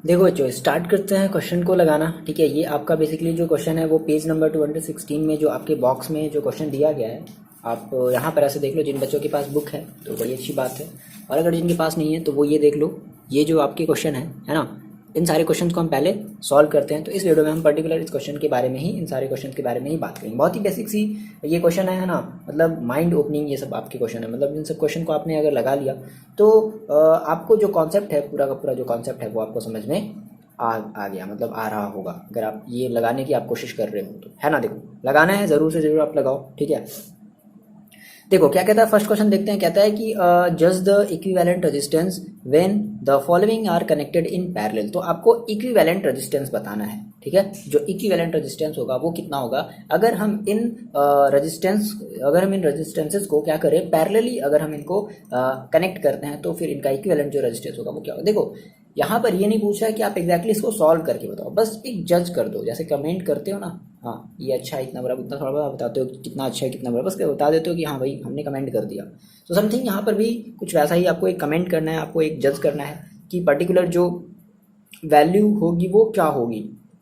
देखो बच्चों, स्टार्ट करते हैं क्वेश्चन को लगाना। ठीक है, ये आपका बेसिकली जो क्वेश्चन है वो पेज नंबर 216 में जो आपके बॉक्स में जो क्वेश्चन दिया गया है, आप यहाँ पर ऐसे देख लो। जिन बच्चों के पास बुक है तो बड़ी अच्छी बात है, और अगर जिनके पास नहीं है तो वो ये देख लो। ये जो आपके क्वेश्चन है ना, इन सारे क्वेश्चन को हम पहले सॉल्व करते हैं। तो इस वीडियो में हम पर्टिकुलर इस क्वेश्चन के बारे में ही, इन सारे क्वेश्चन के बारे में ही बात करेंगे। बहुत ही बेसिक सी ये क्वेश्चन है ना, मतलब माइंड ओपनिंग ये सब आपके क्वेश्चन है। मतलब इन सब क्वेश्चन को आपने अगर लगा लिया तो आपको जो कॉन्सेप्ट है, पूरा का पूरा जो कॉन्सेप्ट है वो आपको समझ में आ गया, मतलब आ रहा होगा। अगर आप ये लगाने की आप कोशिश कर रहे हो तो, है ना। देखो, लगाना है, ज़रूर से ज़रूर आप लगाओ। ठीक है, देखो क्या कहता है। फर्स्ट क्वेश्चन देखते हैं। कहता है कि just the equivalent resistance when the following are connected in parallel. तो आपको इक्विवेलेंट रेजिस्टेंस बताना है। ठीक है, जो इक्विवेलेंट रेजिस्टेंस होगा वो कितना होगा अगर हम इन रेजिस्टेंसेस को क्या करें, पैरेलली अगर हम इनको कनेक्ट करते हैं तो फिर इनका इक्विवेलेंट जो रेजिस्टेंस होगा वो क्या होगा। देखो, यहाँ पर ये नहीं पूछा है कि आप एग्जैक्टली इसको सॉल्व करके बताओ, बस एक जज कर दो। जैसे कमेंट करते हो ना, हाँ ये अच्छा है इतना बड़ा, उतना थोड़ा बड़ा बताते हो कितना अच्छा है कितना बड़ा, बस बता देते हो कि हाँ भाई हमने कमेंट कर दिया। तो समथिंग यहाँ पर भी कुछ वैसा ही आपको एक कमेंट करना है, आपको एक जज करना है कि पर्टिकुलर जो वैल्यू होगी वो क्या होगी।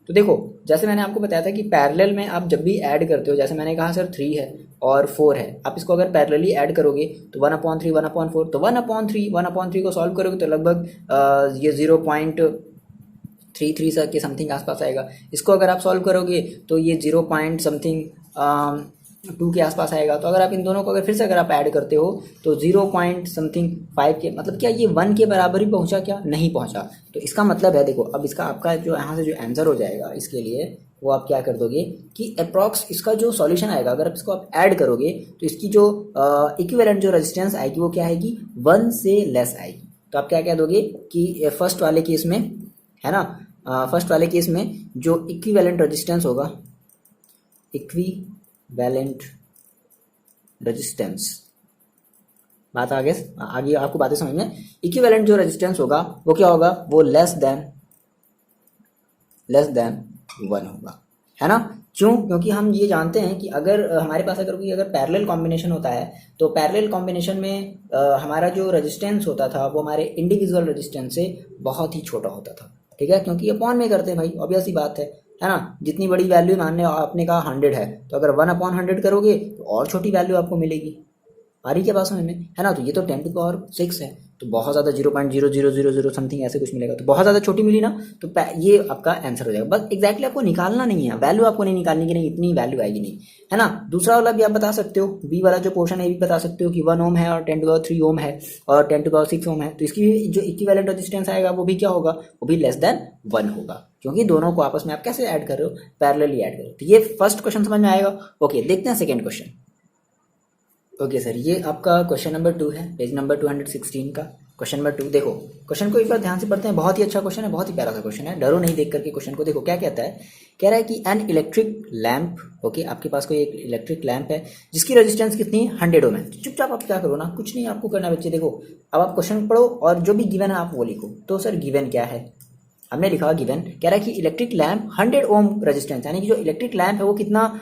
तो देखो, जैसे मैंने आपको बताया था कि पैरेलल में आप जब भी ऐड करते हो, जैसे मैंने कहा सर 3 है और 4 है, आप इसको अगर पैरेलली ऐड करोगे तो 1/3 1/4, तो 1/3 को सॉल्व करोगे तो लगभग ये 0.33 के समथिंग आसपास आएगा। इसको अगर आप सॉल्व करोगे तो ये 0 पॉइंट समथिंग 2 के आसपास आएगा। तो अगर आप इन दोनों को अगर फिर से अगर आप ऐड करते हो तो 0 पॉइंट समथिंग 5 के, मतलब क्या ये 1 के बराबर ही पहुंचा, क्या नहीं पहुंचा। तो इसका मतलब है, देखो अब इसका आपका जो यहाँ से जो आंसर हो जाएगा इसके लिए, वो आप क्या कर दोगे कि अप्रॉक्स इसका जो सॉल्यूशन आएगा, अगर आप इसको आप ऐड करोगे तो इसकी जो इक्विवेलेंट जो रेजिस्टेंस आएगी वो क्या आएगी, 1 से लेस आएगी। तो आप क्या कह दोगे कि फर्स्ट वाले केस में, है ना, फर्स्ट वाले केस में जो इक्विवेलेंट रेजिस्टेंस होगा, इक्विवेलेंट रेजिस्टेंस, बात आगे आगे आपको बातें समझ में। इक्विवेलेंट जो रेजिस्टेंस होगा वो क्या होगा, वो लेस देन 1 होगा, है ना। क्यों? क्योंकि हम ये जानते हैं कि अगर हमारे पास अगर पैरेलल कॉम्बिनेशन होता है तो पैरेलल कॉम्बिनेशन में हमारा जो रेजिस्टेंस होता था वो हमारे इंडिविजुअल रेजिस्टेंस से बहुत ही छोटा होता था। ठीक है, क्योंकि अपॉन में करते हैं भाई, ऑब्वियस सी बात है ना। जितनी बड़ी वैल्यू मानने आपने कहा 100 है, तो अगर 1/100 करोगे तो और छोटी वैल्यू आपको मिलेगी। आ रही क्या बात समझ में, है ना। तो ये तो 10⁻⁶ है, तो बहुत ज़्यादा 0.0000 समथिंग ऐसे कुछ मिलेगा, तो बहुत ज़्यादा छोटी मिली ना। तो ये आपका आंसर हो जाएगा। बस एग्जैक्टली आपको निकालना नहीं है, वैल्यू आपको नहीं निकालनी कि नहीं इतनी वैल्यू आएगी, नहीं, है ना। दूसरा वाला भी आप बता सकते हो, बी वाला जो पोर्शन है ये भी बता सकते हो कि 1 ओम है और 10⁻³ ओम है और 10⁻⁶ ओम है। तो इसकी जो इक्विवेलेंट रेजिस्टेंस आएगा वो भी क्या होगा, वो भी लेस देन 1 होगा, क्योंकि दोनों को आपस में आप कैसे ऐड कर रहे हो, पैरेलली ऐड कर रहे हो। तो ये फर्स्ट क्वेश्चन समझ में आएगा। ओके, देखते हैं सेकेंड क्वेश्चन। ओके सर, ये आपका क्वेश्चन नंबर 2 है, पेज नंबर 216 का क्वेश्चन नंबर 2। देखो क्वेश्चन को एक बार ध्यान से पढ़ते हैं, बहुत ही अच्छा क्वेश्चन है, बहुत ही प्यारा सा क्वेश्चन है। डरो नहीं देख करके क्वेश्चन को। देखो क्या कहता है, कह रहा है कि एन इलेक्ट्रिक लैंप, ओके आपके पास कोई एक इलेक्ट्रिक लैंप है जिसकी रेजिस्टेंस कितनी है, 100 ओम है। चुपचाप आप क्या करो ना, कुछ नहीं आपको करना बच्चे। देखो अब आप क्वेश्चन पढ़ो और जो भी गिवन है आप वो लिखो। तो सर गिवन क्या है, हमने लिखा गिवन, कह रहा है कि इलेक्ट्रिक लैंप 100 ओम रेजिस्टेंस, यानी कि जो इलेक्ट्रिक लैंप है वो कितना,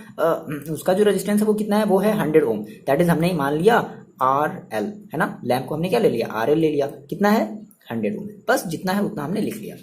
उसका जो रेजिस्टेंस है वो कितना है, वो है 100 ओम। दैट इज हमने मान लिया RL, है ना। लैंप को हमने क्या ले लिया, RL ले लिया। कितना है, 100 ओम। बस जितना है उतना हमने लिख लिया।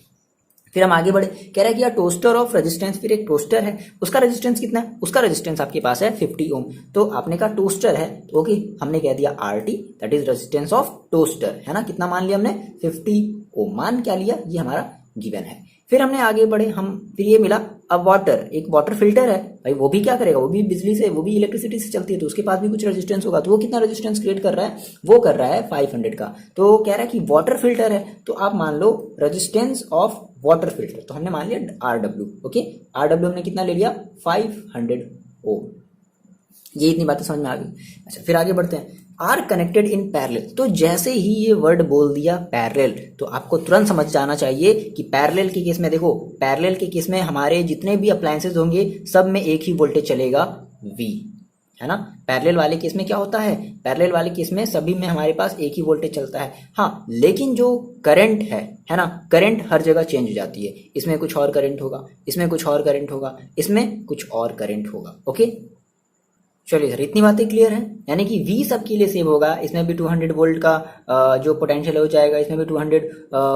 फिर हम आगे बढ़े, कह रहा है कि यार टोस्टर ऑफ रेजिस्टेंस, फिर एक टोस्टर है, उसका रेजिस्टेंस कितना है, उसका रेजिस्टेंस आपके पास है 50 ओम। तो आपने कहा टोस्टर है, ओके हमने कह दिया RT, that is resistance of toaster, है ना। कितना मान लिया हमने, 50 ओम मान क्या लिया, ये हमारा गिवन है। फिर हमने आगे बढ़े, हम फिर ये मिला अब वाटर, एक वाटर फिल्टर है भाई, वो भी क्या करेगा, वो भी बिजली से, वो भी इलेक्ट्रिसिटी से चलती है, तो उसके पास भी कुछ रेजिस्टेंस होगा। तो वो कितना रेजिस्टेंस क्रिएट कर रहा है, वो कर रहा है 500 का। तो कह रहा है कि वाटर फिल्टर है, तो आप मान low resistance of water filter, तो हमने मान लिया RW, ओके RW हमने कितना ले लिया, 500 ओम। ये इतनी बातें समझ में आ गई। अच्छा फिर आगे बढ़ते हैं, आर कनेक्टेड इन पैरेलल। तो जैसे ही ये वर्ड बोल दिया पैरेलल, तो आपको तुरंत समझ जाना चाहिए कि पैरेलल के केस में, देखो पैरेलल के केस में हमारे जितने भी अप्लायंसेज होंगे सब में एक ही वोल्टेज चलेगा, V, है ना। पैरेलल वाले केस में क्या होता है, पैरेलल वाले केस में सभी में हमारे पास एक ही वोल्टेज चलता है। हाँ लेकिन जो करंट है ना, करंट हर जगह चेंज हो जाती है। इसमें कुछ और करंट होगा, इसमें कुछ और करंट होगा, इसमें कुछ और करंट होगा, ओके। चलिए सर, इतनी बातें क्लियर है, यानी कि V सबके लिए सेम होगा, इसमें भी 200 वोल्ट का जो पोटेंशियल हो जाएगा, इसमें भी 200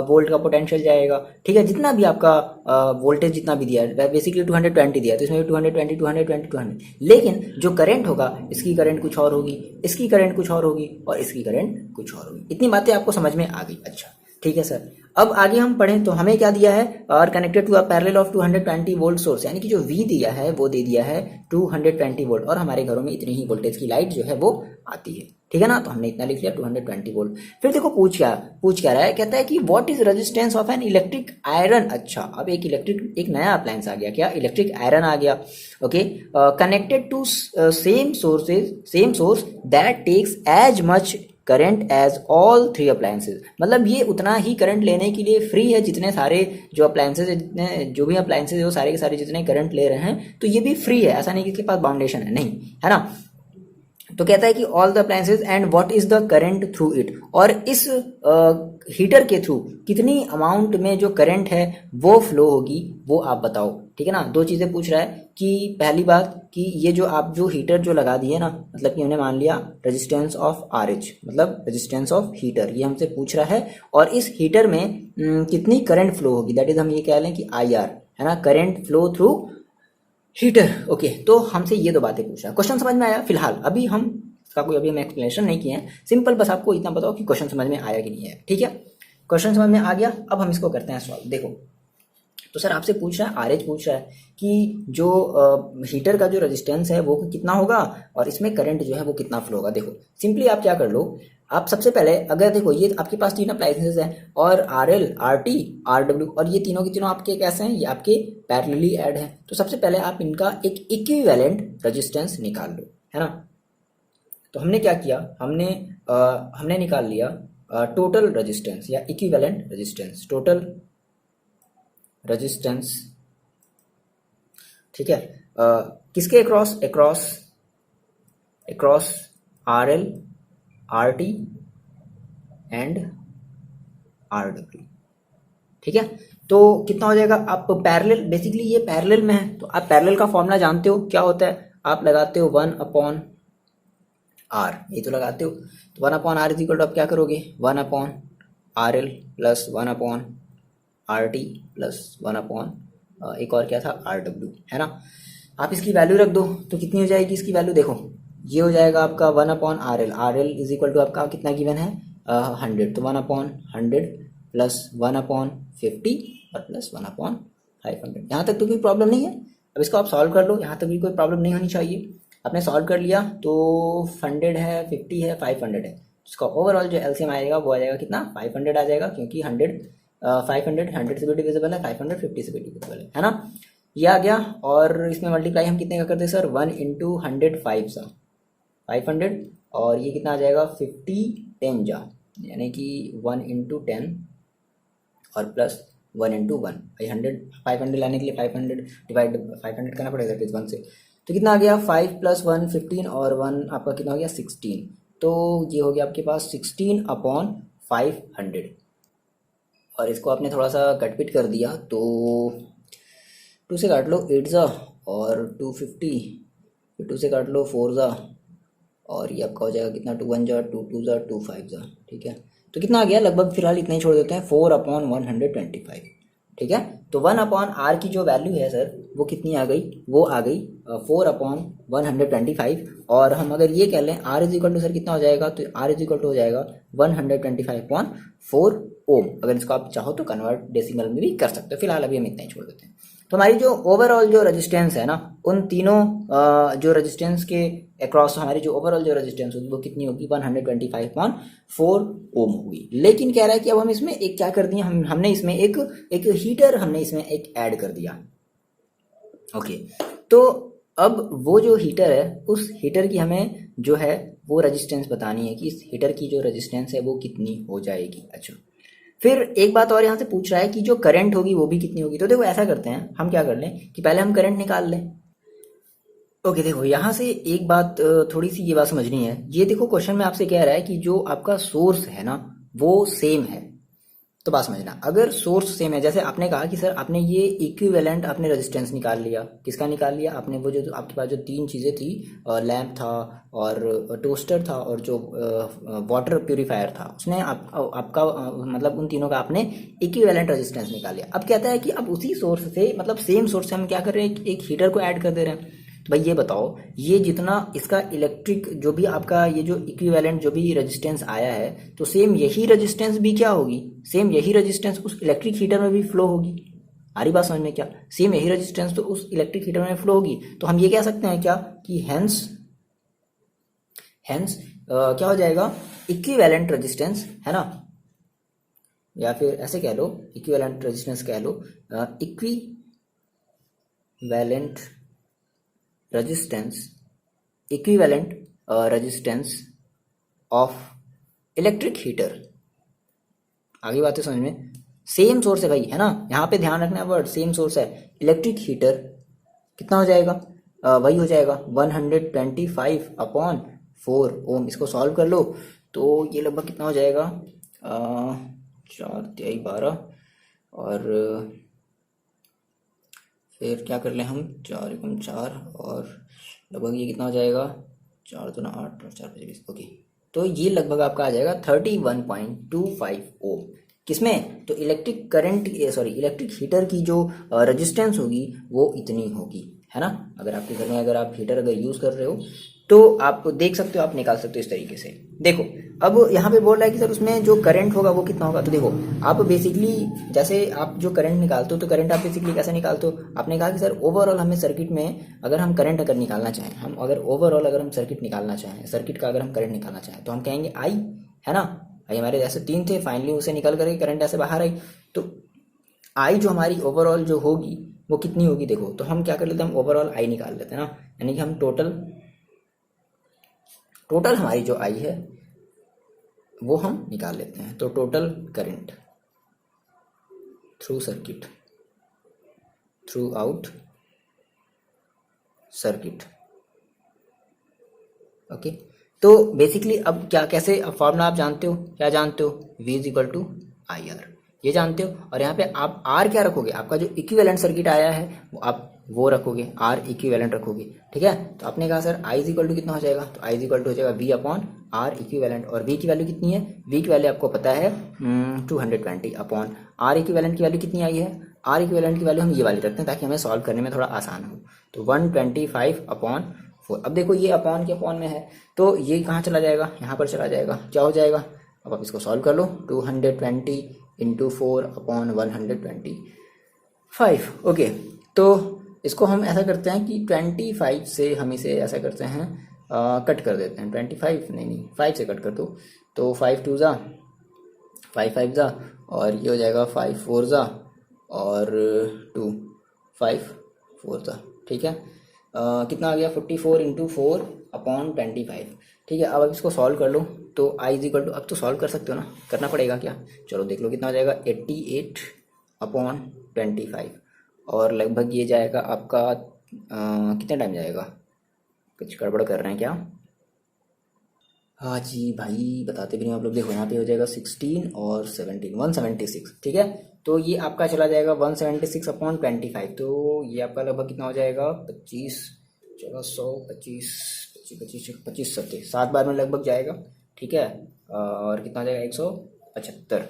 वोल्ट का पोटेंशियल जाएगा। ठीक है, जितना भी आपका वोल्टेज जितना भी दिया है, बेसिकली 220 दिया है, तो इसमें भी 220 220 200। लेकिन जो करंट होगा, इसकी करंट कुछ और होगी, इसकी करंट कुछ और होगी, और इसकी करंट कुछ और होगी। इतनी बातें आपको समझ में आ गई। अच्छा ठीक है सर, अब आगे हम पढ़ें तो हमें क्या दिया है, और connected to a parallel of 220 volt source, यानी कि जो V दिया है वो दे दिया है 220 वोल्ट, और हमारे घरों में इतनी ही वोल्टेज की लाइट जो है वो आती है। ठीक है ना, तो हमने इतना लिख लिया 220 वोल्ट। फिर देखो पूछ क्या रहा है, कहता है कि what is resistance of an electric iron. अच्छा, अब एक नया अप्लायंस आ गया, क्या, इलेक्ट्रिक आयरन आ गया। Okay, connected to same source that takes as much current as all 3 appliances. मतलब ये उतना ही करंट लेने के लिए फ्री है, जितने सारे जो अप्लायंसेज है, जितने जो भी अप्लायंसेज है वो सारे के सारे जितने करंट ले रहे हैं, तो ये भी फ्री है, ऐसा नहीं कि इसके पास बाउंडेशन है, नहीं है ना। तो कहता है कि all the appliances and what is the current through it, और इस हीटर के थ्रू कितनी अमाउंट में जो करंट है वो फ्लो होगी, वो आप बताओ। ठीक है ना, दो चीजें पूछ रहा है कि पहली बात कि ये जो आप जो हीटर जो लगा दिए ना, मतलब कि हमने मान लिया रेजिस्टेंस ऑफ RH, मतलब रेजिस्टेंस ऑफ हीटर, ये हमसे पूछ रहा है, और इस हीटर में कितनी करंट फ्लो होगी, दैट इज हम ये कह लें कि IR, है ना, current flow through heater. Okay, तो हमसे ये दो बातें पूछ रहा है। क्वेश्चन समझ में आया? फिलहाल अभी हम इसका कोई अभी हम एक्सप्लेनेशन नहीं किए हैं, सिंपल बस आपको इतना बताओ कि क्वेश्चन समझ में आया कि नहीं आया। ठीक है, क्वेश्चन समझ में आ गया, अब हम इसको करते हैं सॉल्व। देखो, तो सर आपसे पूछ रहा है, RH पूछ रहा है कि जो हीटर का जो रेजिस्टेंस है वो कितना होगा, और इसमें करंट जो है वो कितना फ्लो होगा। देखो सिंपली आप क्या कर लो, आप सबसे पहले अगर देखो ये आपके पास 3 अप्लायंसेज हैं, और RL, RT, RW, और ये तीनों के तीनों आपके कैसे हैं, ये आपके पैरेलली ऐड हैं। तो सबसे पहले आप इनका एक इक्विवेलेंट रेजिस्टेंस निकाल लो, है ना। तो हमने क्या किया, हमने निकाल लिया टोटल रेजिस्टेंस या इक्विवेलेंट रेजिस्टेंस, टोटल रेजिस्टेंस। ठीक है, किसके across RL, RT and RW। ठीक है, तो कितना हो जाएगा, आप पैरेलल, बेसिकली ये पैरेलल में है, तो आप पैरेलल का फॉर्मूला जानते हो क्या होता है, आप लगाते हो 1/R, ये तो लगाते हो। तो 1/R इज इक्वल टू आप क्या करोगे, 1/RL प्लस 1/RT प्लस 1/ एक और क्या था, RW, है ना। आप इसकी वैल्यू रख दो तो कितनी हो जाएगी इसकी वैल्यू, देखो ये हो जाएगा आपका 1/RL, RL is equal to आपका कितना गिवन है 100, तो 1/100 प्लस 1/50 और प्लस 1/500। यहाँ तक तो कोई प्रॉब्लम नहीं है। अब इसको आप सॉल्व कर लो, यहाँ तक भी कोई प्रॉब्लम नहीं होनी चाहिए। आपने सॉल्व कर लिया तो 100 है, 50 है, 500 है, इसका ओवरऑल जो LCM आएगा वो आ जाएगा कितना, 500 आ जाएगा, क्योंकि 100 से भी डिविजिबल है, 500 50 से भी डिविजिबल है ना। ये आ गया, और इसमें मल्टीप्लाई हम कितने का करते हैं सर, 1 × 100 500, और ये कितना आ जाएगा 50 10 जा, यानी कि 1 × 10 और प्लस 1 × 1, 500 लाने के लिए 500 डिवाइड 500 करना पड़ेगा 1 से, तो कितना आ गया 5 + 1 15, और 1 आपका कितना हो गया 16, तो ये हो गया आपके पास 16/500। और इसको आपने थोड़ा सा कटपिट कर दिया तो 2 से काट लो 8 जा, और 250, फिर 2 से काट लो 4 जा, और ये आपका हो जाएगा कितना 2 1 जा, 2 2 जा, 2 5 जा। ठीक है, तो कितना आ गया, लगभग फिलहाल इतना ही छोड़ देते हैं, 4/125। ठीक है, तो 1/R की जो वैल्यू है सर वो कितनी आ गई, वो आ गई 4/125। और हम अगर ये कह लें R is equal to sir कितना हो जाएगा, तो R इज इक्वल टू हो जाएगा 125.4 ओम। अगर इसको आप चाहो तो कन्वर्ट डेसिमल में भी कर सकते हो, फिलहाल अभी हम इतना ही छोड़ देते हैं। तो हमारी जो ओवरऑल जो रेजिस्टेंस है ना, उन तीनों जो रेजिस्टेंस के अक्रॉस हमारी जो ओवरऑल जो रेजिस्टेंस होगी वो कितनी होगी, 125.4 ओम होगी। लेकिन कह रहा है कि अब हम इसमें एक क्या कर दिया, हमने इसमें एक हीटर हमने इसमें एक ऐड कर दिया। ओके, तो अब वो जो हीटर है, उस हीटर की हमें जो है वो रेजिस्टेंस बतानी है कि इस हीटर की जो रेजिस्टेंस है वो कितनी हो जाएगी। अच्छा, फिर एक बात और यहाँ से पूछ रहा है कि जो करंट होगी वो भी कितनी होगी। तो देखो ऐसा करते हैं, हम क्या कर लें कि पहले हम करंट निकाल लें। ओके, देखो यहाँ से एक बात थोड़ी सी ये बात समझनी है। ये देखो क्वेश्चन में आपसे कह रहा है कि जो आपका सोर्स है ना वो सेम है, तो बात समझना, अगर सोर्स सेम है, जैसे आपने कहा कि सर आपने ये इक्विवेलेंट आपने रेजिस्टेंस निकाल लिया, किसका निकाल लिया आपने, वो जो आपके पास जो तीन चीज़ें थी, लैंप था और टोस्टर था और जो वाटर प्यूरिफायर था, उसने आपका मतलब उन तीनों का आपने इक्विवेलेंट रेजिस्टेंस निकाल लिया। अब कहता है कि अब उसी सोर्स से, मतलब सेम सोर्स से हम क्या कर रहे हैं, एक हीटर को ऐड कर दे रहे हैं। तो भाई ये बताओ, ये जितना इसका इलेक्ट्रिक जो भी आपका ये जो इक्विवेलेंट जो भी रेजिस्टेंस आया है, तो सेम यही रेजिस्टेंस भी क्या होगी, सेम यही रेजिस्टेंस उस इलेक्ट्रिक हीटर में भी फ्लो होगी। आ रही बात समझ में क्या, सेम यही रेजिस्टेंस तो उस इलेक्ट्रिक हीटर में फ्लो होगी। तो हम ये कह सकते हैं क्या कि हेंस हेंस क्या हो जाएगा, इक्विवेलेंट रेजिस्टेंस है ना, या फिर ऐसे कह लो इक्विवेलेंट रेजिस्टेंस कह लो, equivalent resistance, equivalent resistance of electric heater. आगे बातें समझ में, सेम सोर्स है भाई, है ना, यहाँ पे ध्यान रखना वर्ड सेम सोर्स है। इलेक्ट्रिक हीटर कितना हो जाएगा, वही हो जाएगा 125/4 ओम। इसको सॉल्व कर लो तो ये लगभग कितना हो जाएगा, 4×3=12 और फिर क्या कर लें हम, 4×4 और लगभग ये कितना हो जाएगा, 4×2=8 और 4×5=20। ओके, तो ये लगभग आपका आ जाएगा 31.25 ओम। किसमें, तो electric current sorry electric heater की जो रेजिस्टेंस होगी वो इतनी होगी, है ना। अगर आपके घर में अगर आप हीटर अगर यूज़ कर रहे हो तो आप देख सकते हो, आप निकाल सकते हो इस तरीके से। देखो अब यहाँ पे बोल रहा है कि सर उसमें जो करंट होगा वो कितना होगा। तो देखो आप बेसिकली जैसे आप जो करंट निकालते हो तो करंट आप बेसिकली कैसे निकालते हो, आपने कहा कि सर ओवरऑल हमें सर्किट में अगर हम करंट अगर निकालना चाहें, हम अगर ओवरऑल अगर हम सर्किट निकालना चाहें, सर्किट का अगर हम करंट निकालना चाहें तो हम कहेंगे आई, है ना। आई हमारे जैसे 3 थे, फाइनली उसे निकल करके करंट ऐसे बाहर आई, तो आई जो हमारी ओवरऑल जो होगी वो कितनी होगी। देखो तो हम क्या कर लेते हैं, हम ओवरऑल आई निकाल लेते हैं ना, यानी कि हम टोटल हमारी जो आई है वो हम निकाल लेते हैं। तो total current through circuit, through out circuit, okay. तो बेसिकली अब क्या कैसे, अब फॉर्मूला आप जानते हो, क्या जानते हो, V=IR, ये जानते हो। और यहाँ पे आप R क्या रखोगे, आपका जो इक्विवेलेंट सर्किट आया है वो आप वो रखोगे, R इक्विवेलेंट रखोगे, ठीक है। तो आपने कहा सर I कितना हो जाएगा, तो I हो जाएगा V/R इक्विवेलेंट, और V की वैल्यू कितनी है, V की वैल्यू आपको पता है 220/R इक्विवेलेंट की वैल्यू कितनी आई है, R इक्विवेलेंट की वैल्यू हम ये वाली रखते हैं ताकि हमें सॉल्व करने में थोड़ा आसान हो। तो 125/4। अब देखो ये अपॉन के अपॉन में है तो ये कहाँ चला जाएगा, यहाँ पर चला जाएगा, क्या हो जाएगा। अब आप इसको सॉल्व कर लो, 220/4/125। ओके, तो इसको हम ऐसा करते हैं कि 25 से हम इसे ऐसा करते हैं, कट कर देते हैं। 25 नहीं 5 से कट कर दो, तो 5×2 = 5×5 = और ये हो जाएगा 5×4 = और 2 5×4 ठीक है। कितना आ गया, 44×4/25, ठीक है। अब इसको सॉल्व कर लो तो I = अब तो सॉल्व कर सकते हो ना, करना पड़ेगा क्या, चलो देख लो कितना हो जाएगा, 88/25 और लगभग ये जाएगा आपका कितना टाइम जाएगा, कुछ गड़बड़ कर रहे हैं क्या। हाँ जी भाई बताते भी नहीं आप लोग, देखो यहाँ पे हो जाएगा 16 और 17 176, ठीक है। तो ये आपका चला जाएगा 176/25, तो ये आपका लगभग कितना हो जाएगा 25, चलो 100 25 25 25 70 7 बार में लगभग जाएगा, ठीक है। और कितना हो जाएगा 175,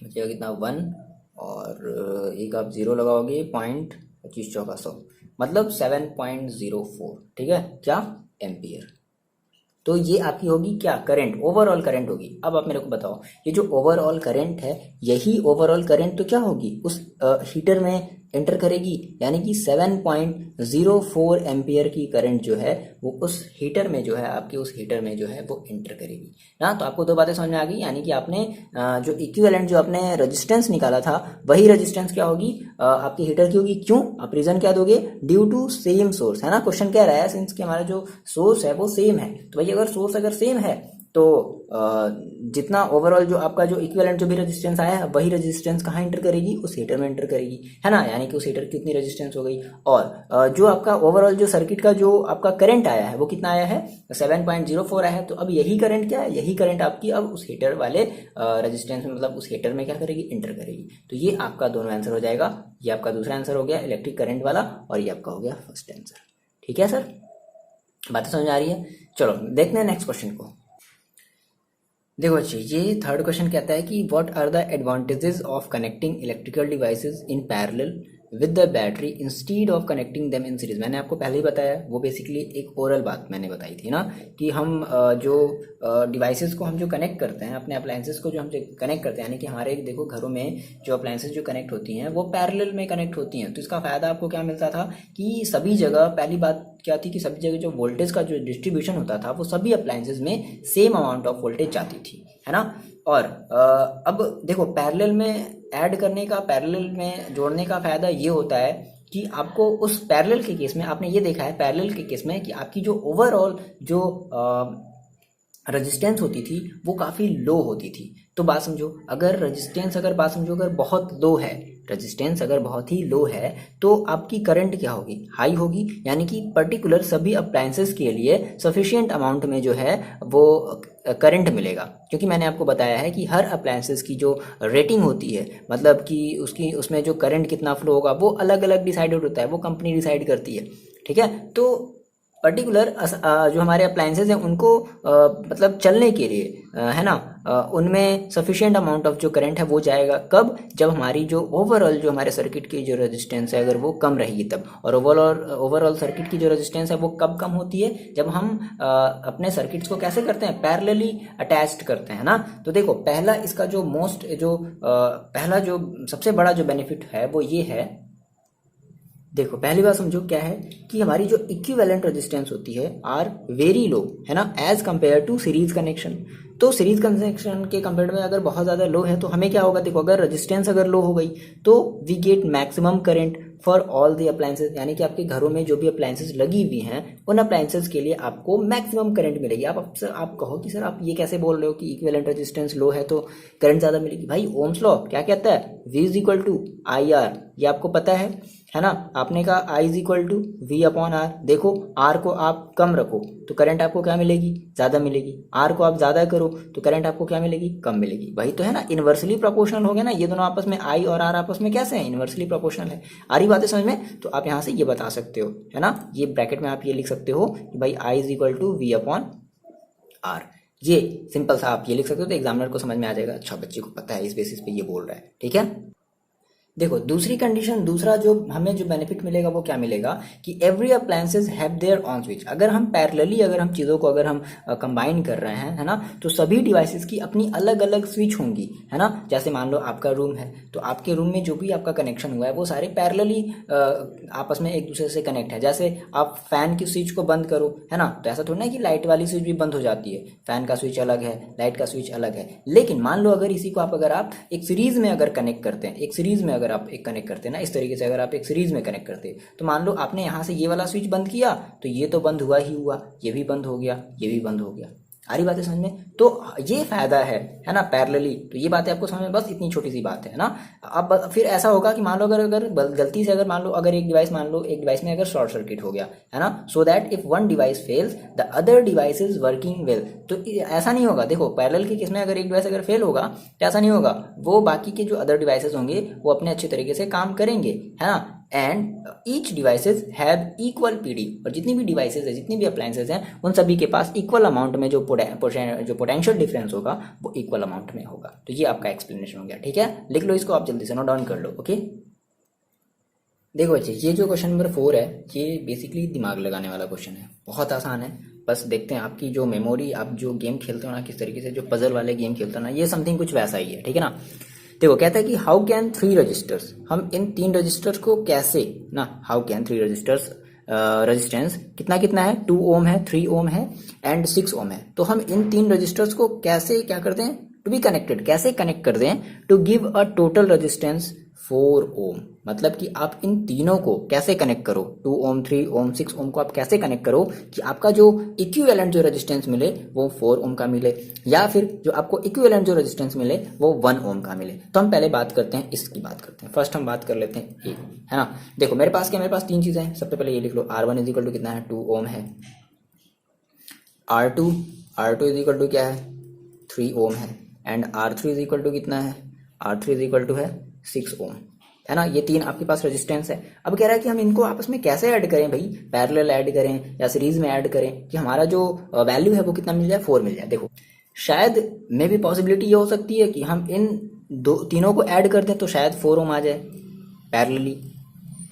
बचेगा कितना 1 और एक आप 0 लगाओगे 0.25 मतलब 7.04, ठीक है, क्या एम्पियर। तो ये आपकी होगी क्या, करंट, ओवरऑल करंट होगी। अब आप मेरे को बताओ ये जो ओवरऑल करंट है, यही ओवरऑल करंट तो क्या होगी उस हीटर में एंटर करेगी, यानी कि 7.04 एम्पियर की करंट जो है वो उस हीटर में जो है, आपके उस हीटर में जो है वो एंटर करेगी ना। तो आपको दो बातें समझ में आ गई, यानी कि आपने जो इक्विवेलेंट जो आपने रेजिस्टेंस निकाला था वही रेजिस्टेंस क्या होगी, आपकी हीटर की होगी। क्यों, आप रीजन क्या दोगे, ड्यू टू सेम सोर्स, है ना। क्वेश्चन कह रहा है सिंस कि हमारा जो सोर्स है वो सेम है, तो भाई अगर सोर्स अगर सेम है तो जितना ओवरऑल जो आपका जो इक्विवेलेंट जो भी रेजिस्टेंस आया है वही रेजिस्टेंस कहाँ एंटर करेगी, उस हीटर में एंटर करेगी, है ना। यानी कि उस हीटर की उतनी रेजिस्टेंस हो गई। और जो आपका ओवरऑल जो सर्किट का जो आपका करंट आया है वो कितना आया है, 7.04 आया है। तो अब यही करंट क्या है, यही करंट आपकी अब उस हीटर वाले रेजिस्टेंस में, मतलब उस हीटर में क्या करेगी, एंटर करेगी। तो ये आपका दोनों आंसर हो जाएगा। ये आपका दूसरा आंसर हो गया इलेक्ट्रिक करंट वाला, और ये आपका हो गया फर्स्ट आंसर। ठीक है सर, बातें समझ आ रही है। चलो देखते हैं नेक्स्ट क्वेश्चन को। देखो बच्चे, ये थर्ड क्वेश्चन कहता है कि what are the advantages of connecting electrical devices in parallel with the battery instead of connecting them in series. मैंने आपको पहले ही बताया, वो बेसिकली एक ओरल बात मैंने बताई थी ना, कि हम जो डिवाइसेस को हम जो कनेक्ट करते हैं, अपने अप्लायंसेस को जो हम कनेक्ट करते हैं, यानी कि हमारे देखो घरों में जो अप्लायंसेस जो कनेक्ट होती हैं वो पैरेलल में कनेक्ट होती हैं। तो इसका फ़ायदा आपको क्या मिलता था कि सभी जगह, पहली बात क्या थी कि सभी जगह जो वोल्टेज का जो डिस्ट्रीब्यूशन होता था वो सभी अप्लायंसेस में सेम अमाउंट ऑफ वोल्टेज जाती थी, है ना। और अब देखो पैरेलल में ऐड करने का, पैरेलल में जोड़ने का फ़ायदा ये होता है कि आपको उस पैरेलल के केस में, आपने ये देखा है पैरेलल के केस में कि आपकी जो ओवरऑल जो रेजिस्टेंस होती थी वो काफ़ी लो होती थी। तो बात समझो, अगर रेजिस्टेंस अगर बात समझो अगर बहुत लो है, रेजिस्टेंस अगर बहुत ही लो है तो आपकी करंट क्या होगी, हाई होगी। यानी कि पर्टिकुलर सभी अप्लायंसेस के लिए सफिशिएंट अमाउंट में जो है वो करंट मिलेगा, क्योंकि मैंने आपको बताया है कि हर अप्लायंसेस की जो रेटिंग होती है, मतलब कि उसकी उसमें जो करंट कितना फ्लो होगा वो अलग अलग डिसाइडेड होता है, वो कंपनी डिसाइड करती है। ठीक है, तो पर्टिकुलर जो हमारे अप्लायंसेज हैं उनको मतलब चलने के लिए, है ना, उनमें सफिशिएंट अमाउंट ऑफ जो करंट है वो जाएगा। कब, जब हमारी जो ओवरऑल जो हमारे सर्किट की जो रेजिस्टेंस है अगर वो कम रहेगी तब। और ओवरऑल सर्किट की जो रेजिस्टेंस है वो कब कम होती है, जब हम अपने सर्किट्स को कैसे करते हैं, पैरेलली अटैच्ड करते हैं ना। तो देखो पहला इसका जो पहला जो सबसे बड़ा जो बेनिफिट है वो ये है, देखो पहली बात समझो क्या है कि हमारी जो इक्विवेलेंट रेजिस्टेंस होती है आर वेरी लो, है ना, as compare to series connection. तो सीरीज कनेक्शन के कंपेयर में अगर बहुत ज़्यादा लो है तो हमें क्या होगा, देखो अगर रेजिस्टेंस अगर लो हो गई तो we get maximum current for all the appliances. यानी कि आपके घरों में जो भी अप्लायंसेस लगी हुई हैं उन अप्लायंसेस के लिए आपको मैक्सिमम करंट मिलेगी। आप कहो कि सर आप ये कैसे बोल रहे हो कि इक्विवेलेंट रेजिस्टेंस लो है तो करंट ज़्यादा मिलेगी। भाई ओम्स लॉ क्या कहता है, V is equal to I R, ये आपको पता है ना। आपने कहा I is equal to V upon R. देखो R को आप कम रखो तो करंट आपको क्या मिलेगी, ज़्यादा मिलेगी। R को आप ज़्यादा करो तो करंट आपको क्या मिलेगी, कम मिलेगी। वही तो है ना, इन्वर्सली प्रोपोर्शनल हो गया ना, ये दोनों आपस में I और R आपस में कैसे हैं, इन्वर्सली प्रोपोर्शनल है। आ रही बातें समझ में। तो आप यहाँ से ये बता सकते हो, है ना, ये ब्रैकेट में आप ये लिख सकते हो कि भाई I is equal to V upon R। ये सिंपल सा आप ये लिख सकते हो, तो एग्जामिनर को समझ में आ जाएगा, अच्छा बच्चे को पता है, इस बेसिस पे ये बोल रहा है। ठीक है, देखो दूसरी कंडीशन, दूसरा जो हमें जो बेनिफिट मिलेगा वो क्या मिलेगा कि every appliances have their on switch. अगर हम पैरेलली अगर हम चीज़ों को अगर हम कंबाइन कर रहे हैं, है ना, तो सभी डिवाइसेस की अपनी अलग अलग स्विच होंगी, है ना। जैसे मान लो आपका रूम है तो आपके रूम में जो भी आपका कनेक्शन हुआ है वो सारे पैरेलली आपस में एक दूसरे से कनेक्ट है। जैसे आप फैन की स्विच को बंद करो, है ना, तो ऐसा थोड़ा ना कि लाइट वाली स्विच भी बंद हो जाती है, फैन का स्विच अलग है, लाइट का स्विच अलग है। लेकिन मान लो अगर इसी को अगर आप एक सीरीज में अगर कनेक्ट करते हैं, एक सीरीज में अगर आप एक कनेक्ट करते हैं ना, इस तरीके से अगर आप एक सीरीज में कनेक्ट करते हैं, तो मान लो आपने यहाँ से ये वाला स्विच बंद किया तो ये तो बंद हुआ ही हुआ, ये भी बंद हो गया, ये भी बंद हो गया। आ रही बातें समझ में। तो ये फायदा है ना पैरेलली। तो ये बातें आपको समझ में, बस इतनी छोटी सी बात है ना। अब फिर ऐसा होगा कि मान लो अगर गलती से अगर मान लो अगर एक डिवाइस में अगर शॉर्ट सर्किट हो गया, है ना, so that if one device fails the other device is working well. तो ऐसा नहीं होगा, देखो पैरेलल के केस में अगर एक डिवाइस अगर फेल होगा तो ऐसा नहीं होगा, वो बाकी के जो अदर डिवाइसेस होंगे वो अपने अच्छे तरीके से काम करेंगे, है ना। And each devices have equal PD. और जितनी भी डिवाइसेज है, जितनी भी अप्लायंसेज हैं, उन सभी के पास इक्वल अमाउंट में जो पोटेंशियल डिफरेंस होगा वो इक्वल अमाउंट में होगा। तो ये आपका एक्सप्लेनेशन हो गया। ठीक है, लिख लो इसको, आप जल्दी से नोट डाउन कर लो। ओके, देखो बच्चे, ये जो क्वेश्चन नंबर 4 है ये बेसिकली दिमाग लगाने वाला क्वेश्चन है, बहुत आसान है। बस देखते हैं आपकी जो मेमोरी, आप जो गेम खेलते हो ना, किस तरीके से जो पजल वाले गेम खेलते हो ना, ये समथिंग कुछ वैसा ही है। ठीक है ना। देखो कहता है कि हाउ कैन 3 रजिस्टर्स, हम इन 3 रजिस्टर्स को कैसे ना, हाउ कैन 3 रजिस्टर्स रेजिस्टेंस कितना कितना है, 2 ओम है, 3 ओम है एंड 6 ओम है। तो हम इन 3 रजिस्टर्स को कैसे क्या करते हैं, टू बी कनेक्टेड, कैसे कनेक्ट कर दें to give a total resistance 4 ohm. मतलब कि आप इन तीनों को कैसे कनेक्ट करो, 2 ओम, 3 ओम, 6 ओम को आप कैसे कनेक्ट करो कि आपका जो इक्विवेलेंट जो रेजिस्टेंस मिले वो 4 ओम का मिले, या फिर जो आपको इक्विवेलेंट जो रेजिस्टेंस मिले वो 1 ओम का मिले। तो हम पहले बात करते हैं, इसकी बात करते हैं। फर्स्ट हम बात कर लेते हैं ए, है ना। देखो मेरे पास क्या, मेरे पास तीन चीजें हैं। सबसे पहले ये लिख लो, R1 इज इक्वल टू कितना है, 2 ओम है। R2 इज इक्वल टू क्या है, 3 ओम है। And R3 is equal to कितना है, R3 इज इक्वल टू है 6 ओम, है ना। ये तीन आपके पास रेजिस्टेंस है। अब कह रहा है कि हम इनको आपस में कैसे ऐड करें भाई, पैरेलल ऐड करें या सीरीज में ऐड करें कि हमारा जो वैल्यू है वो कितना मिल जाए, 4 मिल जाए। देखो शायद मे भी पॉसिबिलिटी ये हो सकती है कि हम इन तीनों को ऐड कर दें तो शायद 4 ओम आ जाए पैरेलली।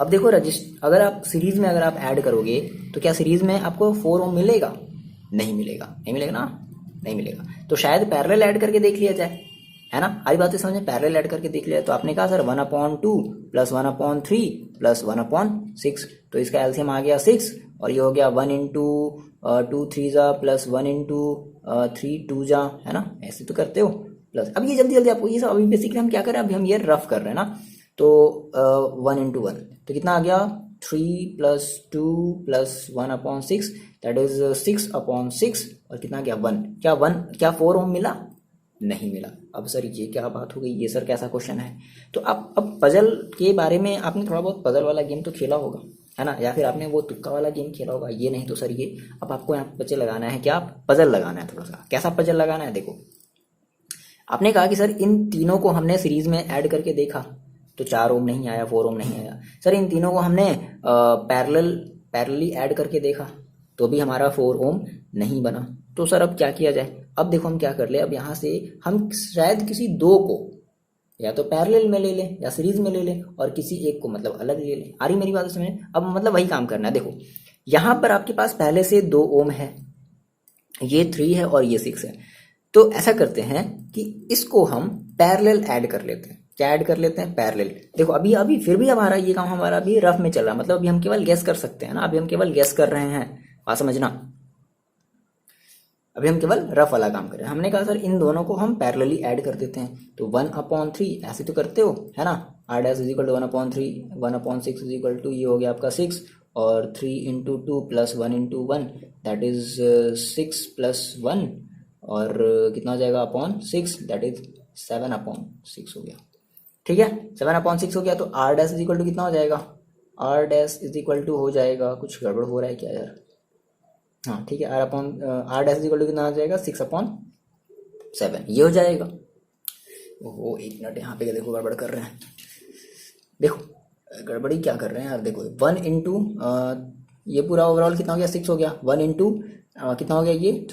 अब देखो अगर आप सीरीज में अगर आप ऐड करोगे तो क्या सीरीज में आपको 4 ओम मिलेगा, नहीं मिलेगा, नहीं मिलेगा ना, नहीं मिलेगा। तो शायद पैरेलल ऐड करके देख लिया जाए, है ना। आई बातें समझ में, पैरेलल ऐड करके देख लिया। तो आपने कहा सर 1/2 प्लस 1/3 प्लस 1/6, तो इसका एलसीएम आ गया 6, और ये हो गया 1 इंटू 2 3 जा प्लस 1 इंटू 3 2 जा, है ना। ऐसे तो करते हो प्लस। अब ये जल्दी जल्दी आपको ये सब, अभी बेसिकली हम क्या कर रहे हैं, अभी हम ये रफ कर रहे हैं ना। तो 1 इंटू 1 तो कितना आ गया, 3 प्लस 2 प्लस 1/6, दैट इज 6/6, और कितना गया 1। क्या 4 ओम मिला, नहीं मिला। अब सर ये क्या बात हो गई, ये सर कैसा क्वेश्चन है। तो आप अब पजल के बारे में आपने थोड़ा बहुत पजल वाला गेम तो खेला होगा, है ना, या फिर आपने वो तुक्का वाला गेम खेला होगा। ये नहीं तो सर ये अब आपको यहाँ बच्चे लगाना है, क्या पजल लगाना है थोड़ा सा। कैसा पजल लगाना है, देखो आपने कहा कि सर इन तीनों को हमने सीरीज में ऐड करके देखा तो 4 ओम नहीं आया, 4 ओम नहीं आया। सर इन तीनों को हमने पैरेलली ऐड करके देखा तो भी हमारा 4 ओम नहीं बना। तो सर अब क्या किया जाए। अब देखो हम क्या कर ले, अब यहाँ से हम शायद किसी दो को या तो पैरेलल में ले लें या सीरीज में ले लें, और किसी एक को मतलब अलग ले लें। आ रही मेरी बात समझ। अब मतलब वही काम करना है। देखो यहाँ पर आपके पास पहले से 2 ओम है, ये 3 है और ये 6 है। तो ऐसा करते हैं कि इसको हम पैरेलल ऐड कर लेते हैं। क्या ऐड कर लेते हैं, पैरेलल। देखो अभी अभी फिर भी हमारा ये काम हमारा अभी रफ में चल रहा है, मतलब अभी हम केवल गेस कर सकते हैं ना, अभी हम केवल गेस कर रहे हैं, बात समझना। अभी हम केवल रफ वाला काम कर रहे हैं। हमने कहा सर इन दोनों को हम पैरेलली ऐड कर देते हैं, तो 1/3 ऐसे तो करते हो, है ना। R dash is equal to 1/3, 1/6 is equal to ये हो गया आपका 6, और 3 into 2 plus 1 into 1 that is 6 plus 1, और कितना हो जाएगा अपॉन 6, दैट इज 7/6 हो गया। ठीक है, 7/6 हो गया। तो R dash is equal to कितना हो जाएगा, R dash is equal to हो जाएगा, कुछ गड़बड़ हो रहा है क्या यार, हाँ ठीक है, R dash is equal to कितना आ जाएगा, 6/7 ये हो जाएगा। ओहो 1 मिनट, यहाँ पे देखो गड़बड़ कर रहे हैं, देखो गड़बड़ी क्या कर रहे हैं यार। देखो 1 इंटू ये पूरा ओवरऑल कितना हो गया, 6 हो गया। 1 इंटू कितना हो गया, ये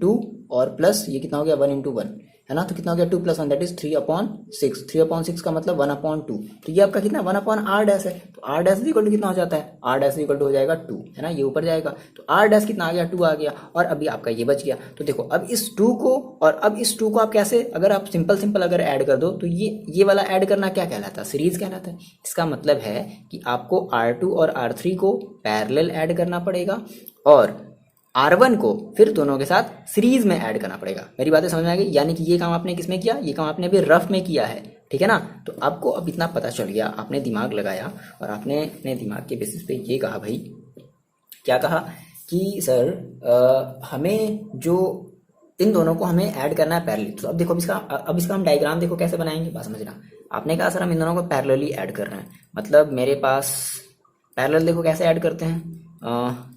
2, और प्लस ये कितना हो गया 1 इंटू 1, है ना। तो कितना हो गया 2 + 1 दैट इज 3/6। 3/6 का मतलब 1/2। तो ये आपका कितना 1/R डैश है। तो R डैश इक्वल टू कितना हो जाता है, R डैश इक्वल टू हो जाएगा 2, है ना, ये ऊपर जाएगा। तो R डैश कितना आ गया, 2 आ गया, और अभी आपका ये बच गया। तो देखो अब इस 2 को और अब इस 2 को आप कैसे, अगर आप सिंपल अगर ऐड कर दो तो ये वाला ऐड करना क्या कहलाता है, सीरीज कहलाता है। इसका मतलब है कि आपको R2 और R3 को पैरेलल ऐड करना पड़ेगा, और R1 को फिर दोनों के साथ सीरीज में ऐड करना पड़ेगा। मेरी बातें समझ में आ गई। यानी कि ये काम आपने किसमें किया, ये काम आपने अभी रफ में किया है, ठीक है ना। तो आपको अब इतना पता चल गया, आपने दिमाग लगाया और आपने अपने दिमाग के बेसिस पे ये कहा भाई, क्या कहा कि सर हमें जो इन दोनों को हमें ऐड करना है पैरेलली। तो अब देखो अब इसका हम डायग्राम देखो कैसे बनाएंगे, बात समझना। आपने कहा सर हम इन दोनों को पैरेलली ऐड कर रहे हैं, मतलब मेरे पास पैरेलल देखो कैसे ऐड करते हैं,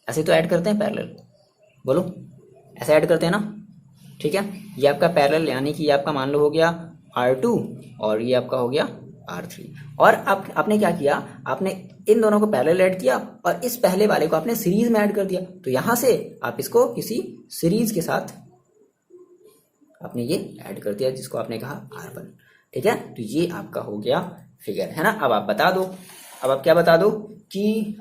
ऐसे तो ऐड करते हैं पैरेलल, बोलो ऐसे ऐड करते हैं ना, ठीक है। ये आपका पैरेलल यानी कि ये आपका मान लो हो गया R2 और ये आपका हो गया R3, और आपने क्या किया, आपने इन दोनों को पैरेलल ऐड किया और इस पहले वाले को आपने सीरीज में ऐड कर दिया। तो यहां से आप इसको किसी सीरीज के साथ आपने ये ऐड कर दिया जिसको आपने कहा R1, ठीक है। तो ये आपका हो गया फिगर, है ना। अब आप बता दो, अब आप क्या बता दो कि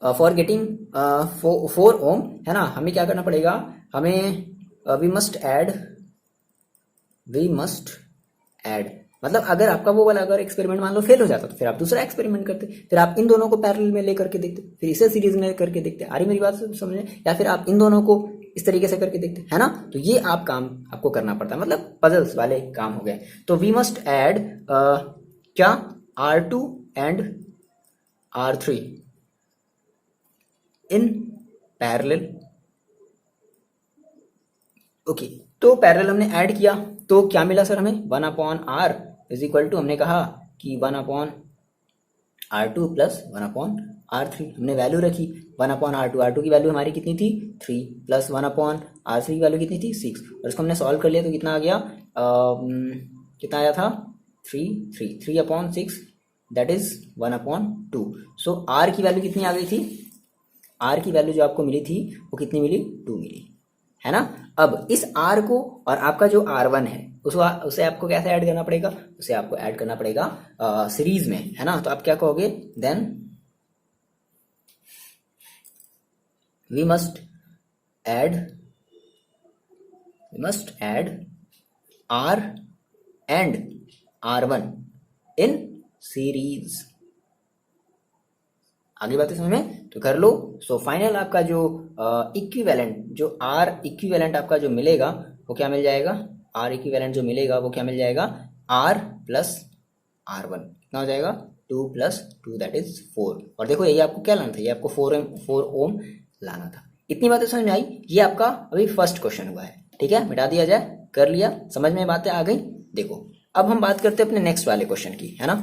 फॉर गेटिंग 4 ओम, है ना, हमें क्या करना पड़ेगा, हमें वी मस्ट ऐड मतलब अगर आपका वो वाला अगर एक्सपेरिमेंट मान लो फेल हो जाता तो फिर आप दूसरा एक्सपेरिमेंट करते, फिर आप इन दोनों को पैरेलल में लेकर के देखते, फिर इसे सीरीज में करके देखते। आ रही मेरी बात समझे? या फिर आप इन दोनों को इस तरीके से करके देखते, है ना। तो ये आप काम आपको करना पड़ता है, मतलब पजल्स वाले काम हो गए। तो वी मस्ट ऐड क्या R2 and R3 in parallel. Okay, तो पैरेलल हमने ऐड किया तो क्या मिला सर हमें? 1/r इज इक्वल टू, हमने कहा कि 1/r2 प्लस 1/r3। हमने वैल्यू रखी 1/r2, R2 की वैल्यू हमारी कितनी थी 3, प्लस 1/r3 की वैल्यू कितनी थी 6, और इसको हमने सॉल्व कर लिया तो कितना आ गया, कितना आया था 3/6 दैट इज 1/2। सो r की वैल्यू कितनी आ गई थी? r की वैल्यू जो आपको मिली थी वो कितनी मिली? 2 मिली, है ना। अब इस r को और आपका जो R1 है उसे आपको कैसे ऐड करना पड़ेगा? उसे आपको ऐड करना पड़ेगा सीरीज में, है ना। तो आप क्या कहोगे? Then we must add R and R1 in series. आगे बातें समझ में तो कर लो। सो फाइनल आपका जो इक्विवेलेंट, जो R इक्विवेलेंट आपका जो मिलेगा वो क्या मिल जाएगा? R इक्विवेलेंट जो मिलेगा वो क्या मिल जाएगा? R प्लस R1 कितना हो जाएगा? 2 प्लस 2 दैट इज 4। और देखो यही आपको क्या लाना था? ये आपको 4 ओम लाना था। इतनी बातें समझ में आई? ये आपका अभी फर्स्ट क्वेश्चन हुआ है, ठीक है। मिटा दिया जाए, कर लिया, समझ में बातें आ गई। देखो अब हम बात करते हैं अपने नेक्स्ट वाले क्वेश्चन की, है ना।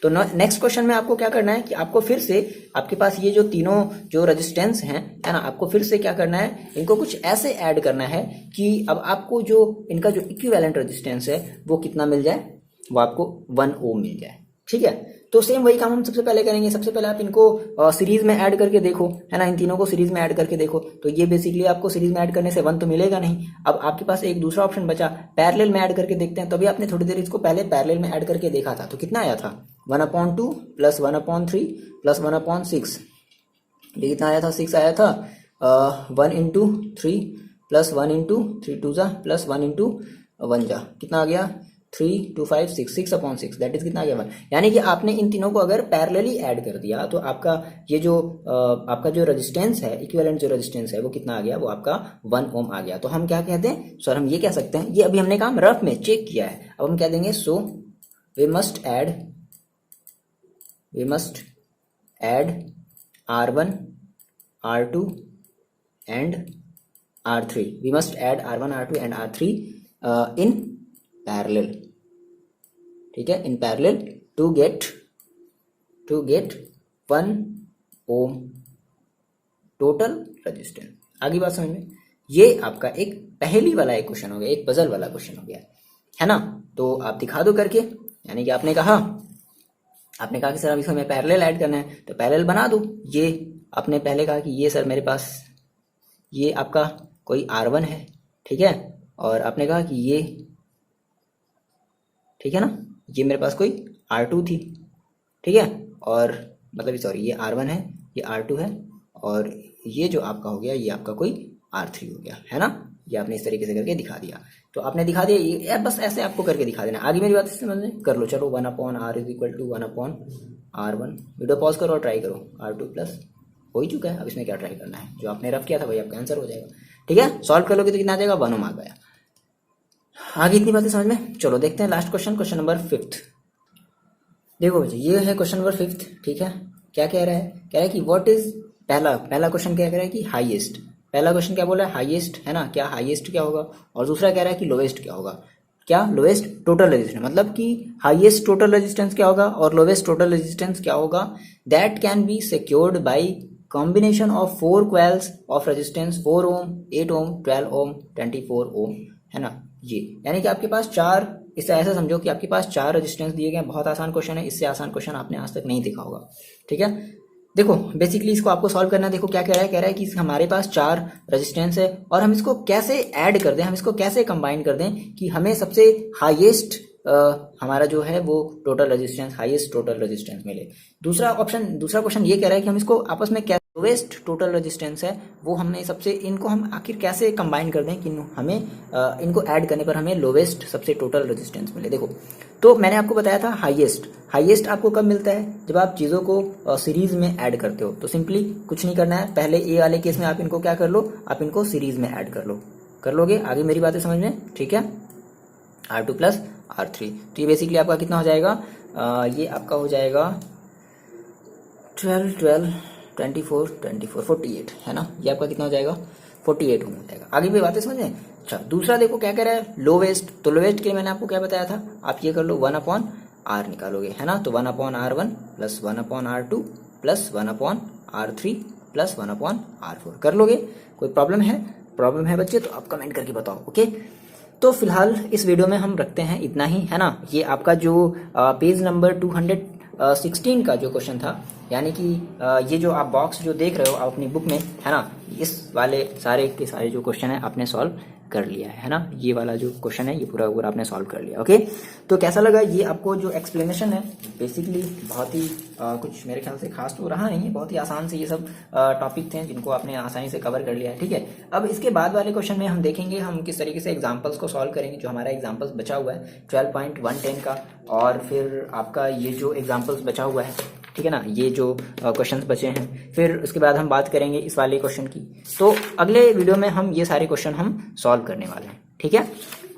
तो नेक्स्ट क्वेश्चन में आपको क्या करना है कि आपको फिर से आपके पास ये जो तीनों जो रेजिस्टेंस हैं, है ना, आपको फिर से क्या करना है, इनको कुछ ऐसे ऐड करना है कि अब आपको जो इनका जो इक्विवेलेंट रेजिस्टेंस है वो कितना मिल जाए? वो आपको 1 ओम मिल जाए, ठीक है। तो सेम वही काम हम सबसे पहले करेंगे। सबसे पहले आप इनको सीरीज में ऐड करके देखो, है ना, इन तीनों को सीरीज में ऐड करके देखो। तो ये बेसिकली आपको सीरीज में ऐड करने से 1 तो मिलेगा नहीं। अब आपके पास एक दूसरा ऑप्शन बचा, पैरेलल में ऐड करके देखते हैं। तो अभी आपने थोड़ी देर इसको पहले पैरेलल में ऐड करके देखा था, तो कितना आया था? 1/2 प्लस 1/3 प्लस 1/6। ये कितना आया था? 6 आया था। 1 इंटू 3 प्लस 1 इंटू 3 2 जा प्लस 1 इंटू 1 जा, कितना आ गया? 3 2 5 6 6/6 दैट इज कितना आ गया? 1। यानी कि आपने इन तीनों को अगर पैरेलली ऐड कर दिया तो आपका ये जो आपका जो रेजिस्टेंस है, इक्विवेलेंट जो रेजिस्टेंस है वो कितना आ गया? वो आपका 1 ओम आ गया। तो हम क्या कहते हैं सर? हम ये कह सकते हैं, ये अभी हमने काम रफ में चेक किया है, अब हम क्या देंगे? So we must add R1 R2 and R3. We must add R1 R2 and R3 in parallel, ठीक है, in parallel to get 1 ohm total resistance। आगे बात समझ में? ये आपका एक पहली वाला एक क्वेश्चन हो गया, एक पजल वाला क्वेश्चन हो गया, है ना। तो आप दिखा दो करके, यानी कि आपने कहा कि सर अब इसको हमें पैरेलल ऐड करना है तो पैरेलल बना दो। ये आपने पहले कहा कि ये सर मेरे पास ये आपका कोई R1 है, ठीक है, और आपने कहा कि ये, ठीक है ना, ये मेरे पास कोई R2 थी, ठीक है, और मतलब सॉरी ये R1 है, ये R2 है, और ये जो आपका हो गया ये आपका कोई R3 हो गया, है ना। ये आपने इस तरीके से करके दिखा दिया। तो आपने दिखा दिया ये, बस ऐसे आपको करके दिखा देना। आगे मेरी बात समझ में कर लो। चलो 1/r is equal to 1/r1। Video pause करो और ट्राई करो। R2 प्लस हो ही चुका है, अब इसमें क्या ट्राई करना है? जो आपने रफ किया था वही आपका आंसर हो जाएगा, ठीक है। सॉल्व कर लोगे तो कितना आ जाएगा? 1 ओम आ गया। आगे इतनी बातें समझ में? चलो देखते हैं लास्ट क्वेश्चन, क्वेश्चन नंबर 5। देखो बच्चे ये है क्वेश्चन नंबर 5, ठीक है। क्या कह रहा है? कह रहा है कि व्हाट इज, पहला क्वेश्चन क्या कह रहा है कि हाईएस्ट। पहला क्वेश्चन क्या बोला है? हाईएस्ट, है ना। क्या हाईएस्ट क्या होगा? और दूसरा कह रहा है कि लोएस्ट क्या होगा? क्या? लोएस्ट टोटल रेजिस्टेंस, मतलब कि हाईएस्ट टोटल रेजिस्टेंस क्या होगा और लोएस्ट टोटल रेजिस्टेंस क्या होगा? That can be secured by combination of 4 coils of resistance 4 ओम 8 ओम 12 ओम 24 ओम, है ना। ये यानी कि आपके पास 4, इससे ऐसा समझो कि आपके पास 4 रेजिस्टेंस दिए गए हैं। बहुत आसान क्वेश्चन है, इससे आसान क्वेश्चन आपने आज तक नहीं देखा होगा, ठीक है। देखो बेसिकली इसको आपको सॉल्व करना है। देखो क्या कह रहा है? कह रहा है कि हमारे पास 4 रेजिस्टेंस है और हम इसको कैसे ऐड कर दें, हम इसको कैसे कंबाइन कर दें कि हमें सबसे हाईएस्ट हमारा जो है वो total resistance, highest total resistance मिले। दूसरा क्वेश्चन ये कह रहा है कि हम इसको आपस में कैसे लोवेस्ट टोटल रेजिस्टेंस है वो हमने सबसे, इनको हम आखिर कैसे कंबाइन कर दें कि हमें इनको ऐड करने पर हमें लोवेस्ट सबसे टोटल रेजिस्टेंस मिले। देखो, तो मैंने आपको बताया था हाईएस्ट, हाईएस्ट आपको कब मिलता है, जब आप चीज़ों को सीरीज में ऐड करते हो। तो सिंपली कुछ नहीं करना है, पहले ए वाले केस में आप इनको क्या कर लो, आप इनको सीरीज में ऐड कर लो, कर लोगे। आगे मेरी बातें समझ में, ठीक है। R2 प्लस R3, तो ये बेसिकली आपका कितना हो जाएगा, ये आपका हो जाएगा 12 12 24 24 48, है ना। ये आपका कितना हो जाएगा, 48 हो जाएगा। आगे भी बातें समझ में। अच्छा, दूसरा देखो क्या कह रहा है, लोवेस्ट। तो लोवेस्ट के लिए मैंने आपको क्या बताया था, आप ये कर लो 1/R निकालोगे, है ना। तो 1/R1 plus 1/R2 plus 1/R3 plus 1/R4 कर लोगे। कोई प्रॉब्लम है, प्रॉब्लम है बच्चे तो आप कमेंट करके बताओ, ओके। तो फिलहाल इस वीडियो में हम रखते हैं इतना ही, है ना। ये आपका जो पेज नंबर 216 का जो क्वेश्चन था, यानी कि ये जो आप बॉक्स जो देख रहे हो आप अपनी बुक में, है ना, इस वाले सारे के सारे जो क्वेश्चन है आपने सॉल्व कर लिया है ना। ये वाला जो क्वेश्चन है ये पूरा पूरा आपने सॉल्व कर लिया, ओके। तो कैसा लगा ये आपको जो एक्सप्लेनेशन है, बेसिकली बहुत ही कुछ मेरे ख्याल से खास तो रहा नहीं है, बहुत ही आसान से ये सब टॉपिक थे जिनको आपने आसानी से कवर कर लिया है, ठीक है। अब इसके बाद वाले क्वेश्चन में हम देखेंगे हम किस तरीके से एग्जाम्पल्स को सॉल्व करेंगे। जो हमारा एग्जाम्पल्स बचा हुआ है 12.110 का, और फिर आपका ये जो एग्जाम्पल्स बचा हुआ है, ठीक है ना, ये जो क्वेश्चंस बचे हैं, फिर उसके बाद हम बात करेंगे इस वाले क्वेश्चन की। तो अगले वीडियो में हम ये सारे क्वेश्चन हम सॉल्व करने वाले हैं, ठीक है।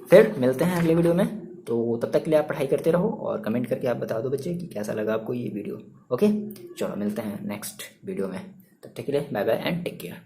फिर मिलते हैं अगले वीडियो में। तो तब तक के लिए आप पढ़ाई करते रहो और कमेंट करके आप बता दो बच्चे कि कैसा लगा आपको ये वीडियो, ओके। चलो मिलते हैं नेक्स्ट वीडियो में, तब तक के लिए bye bye and take care.